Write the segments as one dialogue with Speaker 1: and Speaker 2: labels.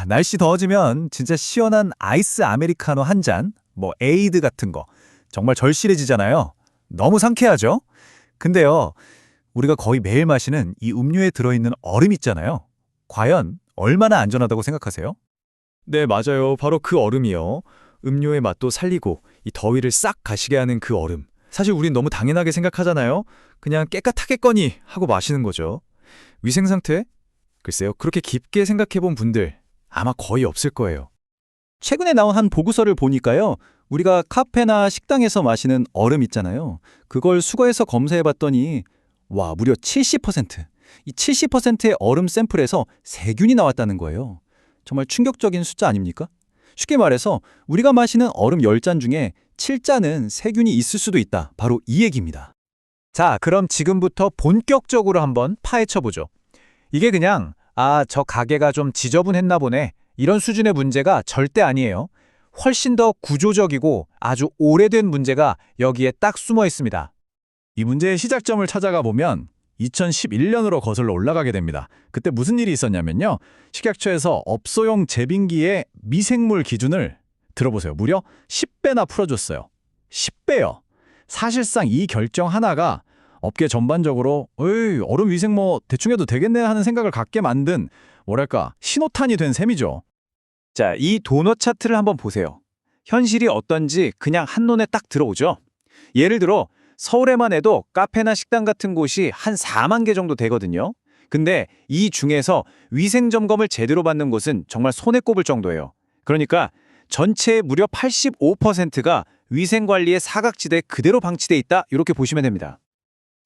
Speaker 1: 날씨 더워지면 진짜 시원한 아이스 아메리카노 한 잔, 에이드 같은 거 정말 절실해지잖아요. 너무 상쾌하죠? 근데요, 우리가 거의 매일 마시는 이 음료에 들어있는 얼음 있잖아요. 과연 얼마나 안전하다고 생각하세요?
Speaker 2: 네, 맞아요. 바로 그 얼음이요. 음료의 맛도 살리고 이 더위를 싹 가시게 하는 그 얼음. 사실 우린 너무 당연하게 생각하잖아요. 그냥 깨끗하겠거니 하고 마시는 거죠. 위생 상태? 글쎄요. 그렇게 깊게 생각해 본 분들 아마 거의 없을 거예요.
Speaker 1: 최근에 나온 한 보고서를 보니까요. 우리가 카페나 식당에서 마시는 얼음 있잖아요. 그걸 수거해서 검사해봤더니 무려 70%, 이 70%의 얼음 샘플에서 세균이 나왔다는 거예요. 정말 충격적인 숫자 아닙니까? 쉽게 말해서 우리가 마시는 얼음 10잔 중에 7잔은 세균이 있을 수도 있다. 바로 이 얘기입니다. 자, 그럼 지금부터 본격적으로 한번 파헤쳐보죠. 이게 그냥 저 가게가 좀 지저분했나 보네. 이런 수준의 문제가 절대 아니에요. 훨씬 더 구조적이고 아주 오래된 문제가 여기에 딱 숨어 있습니다.
Speaker 3: 이 문제의 시작점을 찾아가 보면 2011년으로 거슬러 올라가게 됩니다. 그때 무슨 일이 있었냐면요. 식약처에서 업소용 제빙기의 미생물 기준을 들어보세요. 무려 10배나 풀어줬어요. 10배요. 사실상 이 결정 하나가 업계 전반적으로 얼음 위생 대충 해도 되겠네 하는 생각을 갖게 만든 신호탄이 된 셈이죠.
Speaker 1: 자, 이 도넛 차트를 한번 보세요. 현실이 어떤지 그냥 한눈에 딱 들어오죠. 예를 들어 서울에만 해도 카페나 식당 같은 곳이 한 4만 개 정도 되거든요. 근데 이 중에서 위생 점검을 제대로 받는 곳은 정말 손에 꼽을 정도예요. 그러니까 전체의 무려 85%가 위생 관리의 사각지대에 그대로 방치돼 있다, 이렇게 보시면 됩니다.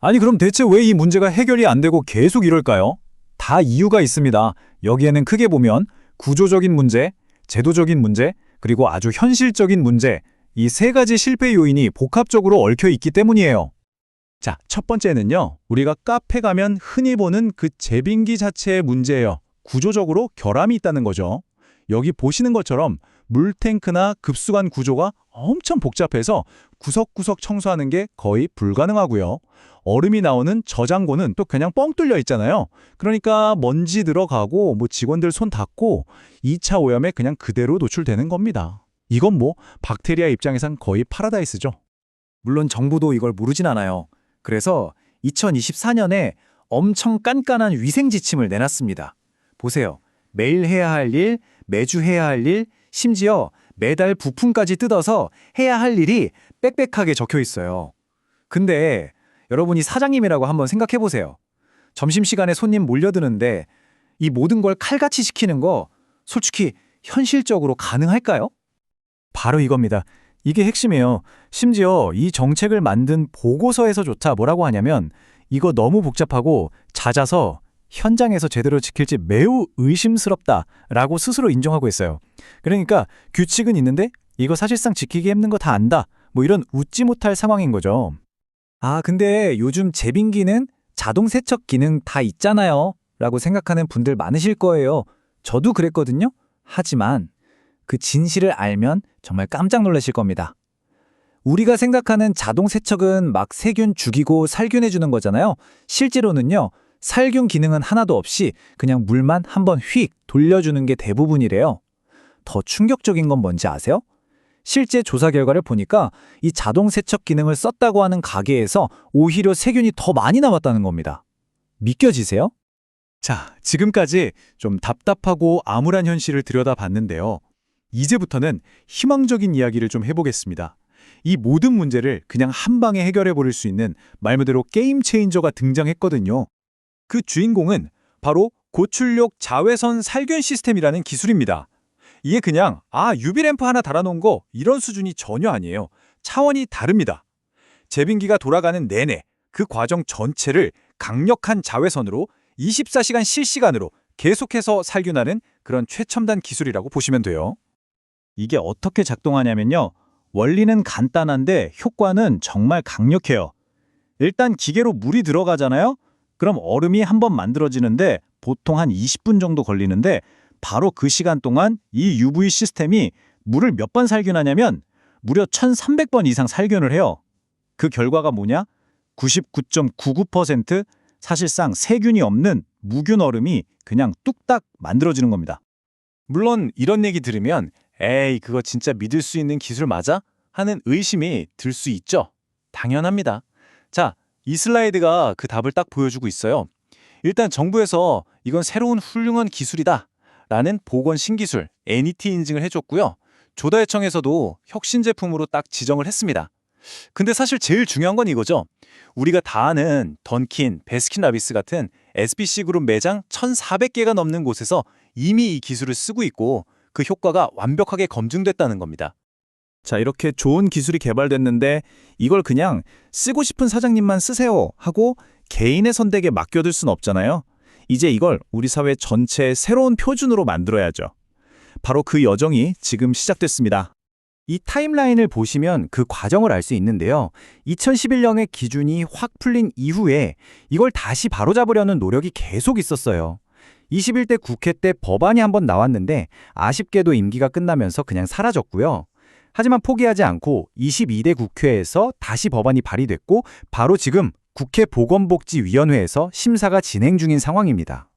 Speaker 3: 아니 그럼 대체 왜 이 문제가 해결이 안 되고 계속 이럴까요? 다 이유가 있습니다. 여기에는 크게 보면 구조적인 문제, 제도적인 문제, 그리고 아주 현실적인 문제, 이 세 가지 실패 요인이 복합적으로 얽혀 있기 때문이에요. 자, 첫 번째는요. 우리가 카페 가면 흔히 보는 그 제빙기 자체의 문제예요. 구조적으로 결함이 있다는 거죠. 여기 보시는 것처럼 물탱크나 급수관 구조가 엄청 복잡해서 구석구석 청소하는 게 거의 불가능하고요. 얼음이 나오는 저장고는 또 그냥 뻥 뚫려 있잖아요. 그러니까 먼지 들어가고 직원들 손 닿고 2차 오염에 그냥 그대로 노출되는 겁니다. 이건 박테리아 입장에선 거의 파라다이스죠.
Speaker 1: 물론 정부도 이걸 모르진 않아요. 그래서 2024년에 엄청 깐깐한 위생 지침을 내놨습니다. 보세요. 매일 해야 할 일, 매주 해야 할 일, 심지어 매달 부품까지 뜯어서 해야 할 일이 빽빽하게 적혀 있어요. 근데 여러분이 사장님이라고 한번 생각해 보세요. 점심시간에 손님 몰려드는데 이 모든 걸 칼같이 시키는 거 솔직히 현실적으로 가능할까요?
Speaker 3: 바로 이겁니다. 이게 핵심이에요. 심지어 이 정책을 만든 보고서에서조차 뭐라고 하냐면 이거 너무 복잡하고 잦아서 현장에서 제대로 지킬지 매우 의심스럽다라고 스스로 인정하고 있어요. 그러니까 규칙은 있는데 이거 사실상 지키기 힘든 거 다 안다. 이런 웃지 못할 상황인 거죠.
Speaker 1: 근데 요즘 제빙기는 자동 세척 기능 다 있잖아요. 라고 생각하는 분들 많으실 거예요. 저도 그랬거든요. 하지만 그 진실을 알면 정말 깜짝 놀라실 겁니다. 우리가 생각하는 자동 세척은 막 세균 죽이고 살균해주는 거잖아요. 실제로는요. 살균 기능은 하나도 없이 그냥 물만 한번 휙 돌려주는 게 대부분이래요. 더 충격적인 건 뭔지 아세요? 실제 조사 결과를 보니까 이 자동 세척 기능을 썼다고 하는 가게에서 오히려 세균이 더 많이 남았다는 겁니다. 믿겨지세요?
Speaker 3: 자, 지금까지 좀 답답하고 암울한 현실을 들여다봤는데요. 이제부터는 희망적인 이야기를 좀 해보겠습니다. 이 모든 문제를 그냥 한 방에 해결해버릴 수 있는 말 그대로 게임 체인저가 등장했거든요. 그 주인공은 바로 고출력 자외선 살균 시스템이라는 기술입니다. 이게 그냥 UV램프 하나 달아놓은 거 이런 수준이 전혀 아니에요. 차원이 다릅니다. 제빙기가 돌아가는 내내 그 과정 전체를 강력한 자외선으로 24시간 실시간으로 계속해서 살균하는 그런 최첨단 기술이라고 보시면 돼요. 이게 어떻게 작동하냐면요. 원리는 간단한데 효과는 정말 강력해요. 일단 기계로 물이 들어가잖아요. 그럼 얼음이 한번 만들어지는데 보통 한 20분 정도 걸리는데 바로 그 시간 동안 이 UV 시스템이 물을 몇 번 살균하냐면 무려 1300번 이상 살균을 해요. 그 결과가 뭐냐? 99.99% 사실상 세균이 없는 무균 얼음이 그냥 뚝딱 만들어지는 겁니다. 물론 이런 얘기 들으면 에이, 그거 진짜 믿을 수 있는 기술 맞아? 하는 의심이 들 수 있죠. 당연합니다. 자, 이 슬라이드가 그 답을 딱 보여주고 있어요. 일단 정부에서 이건 새로운 훌륭한 기술이다 라는 보건 신기술 NET 인증을 해줬고요. 조달청에서도 혁신 제품으로 딱 지정을 했습니다. 근데 사실 제일 중요한 건 이거죠. 우리가 다 아는 던킨, 베스킨라빈스 같은 SBC 그룹 매장 1,400개가 넘는 곳에서 이미 이 기술을 쓰고 있고 그 효과가 완벽하게 검증됐다는 겁니다.
Speaker 2: 자, 이렇게 좋은 기술이 개발됐는데 이걸 그냥 쓰고 싶은 사장님만 쓰세요 하고 개인의 선택에 맡겨둘 순 없잖아요. 이제 이걸 우리 사회 전체의 새로운 표준으로 만들어야죠. 바로 그 여정이 지금 시작됐습니다.
Speaker 4: 이 타임라인을 보시면 그 과정을 알 수 있는데요. 2011년에 기준이 확 풀린 이후에 이걸 다시 바로잡으려는 노력이 계속 있었어요. 21대 국회 때 법안이 한번 나왔는데 아쉽게도 임기가 끝나면서 그냥 사라졌고요. 하지만 포기하지 않고 22대 국회에서 다시 법안이 발의됐고 바로 지금 국회 보건복지위원회에서 심사가 진행 중인 상황입니다.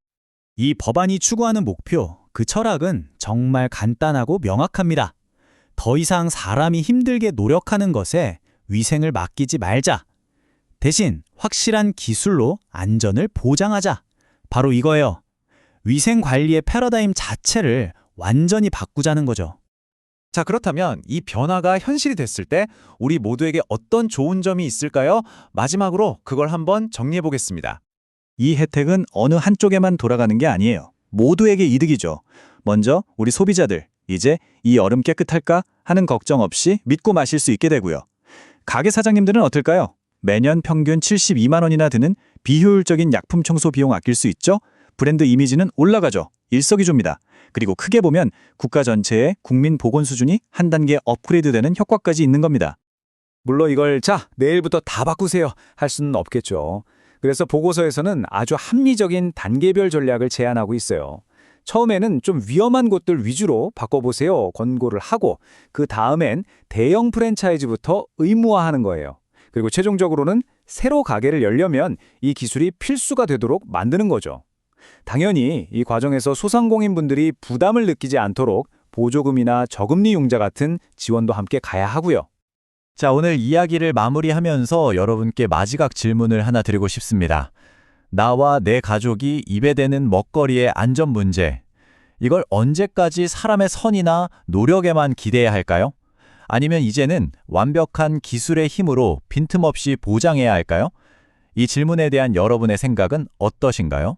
Speaker 3: 이 법안이 추구하는 목표, 그 철학은 정말 간단하고 명확합니다. 더 이상 사람이 힘들게 노력하는 것에 위생을 맡기지 말자. 대신 확실한 기술로 안전을 보장하자. 바로 이거예요. 위생 관리의 패러다임 자체를 완전히 바꾸자는 거죠.
Speaker 2: 자, 그렇다면 이 변화가 현실이 됐을 때 우리 모두에게 어떤 좋은 점이 있을까요? 마지막으로 그걸 한번 정리해 보겠습니다.
Speaker 3: 이 혜택은 어느 한쪽에만 돌아가는 게 아니에요. 모두에게 이득이죠. 먼저 우리 소비자들, 이제 이 얼음 깨끗할까 하는 걱정 없이 믿고 마실 수 있게 되고요. 가게 사장님들은 어떨까요? 매년 평균 72만 원이나 드는 비효율적인 약품 청소 비용 아낄 수 있죠? 브랜드 이미지는 올라가죠. 일석이조입니다. 그리고 크게 보면 국가 전체의 국민 보건 수준이 한 단계 업그레이드되는 효과까지 있는 겁니다.
Speaker 2: 물론 이걸 자, 내일부터 다 바꾸세요 할 수는 없겠죠. 그래서 보고서에서는 아주 합리적인 단계별 전략을 제안하고 있어요. 처음에는 좀 위험한 곳들 위주로 바꿔보세요 권고를 하고 그 다음엔 대형 프랜차이즈부터 의무화하는 거예요. 그리고 최종적으로는 새로 가게를 열려면 이 기술이 필수가 되도록 만드는 거죠. 당연히 이 과정에서 소상공인분들이 부담을 느끼지 않도록 보조금이나 저금리 융자 같은 지원도 함께 가야 하고요.
Speaker 4: 자, 오늘 이야기를 마무리하면서 여러분께 마지막 질문을 하나 드리고 싶습니다. 나와 내 가족이 입에 대는 먹거리의 안전 문제, 이걸 언제까지 사람의 선이나 노력에만 기대해야 할까요? 아니면 이제는 완벽한 기술의 힘으로 빈틈없이 보장해야 할까요? 이 질문에 대한 여러분의 생각은 어떠신가요?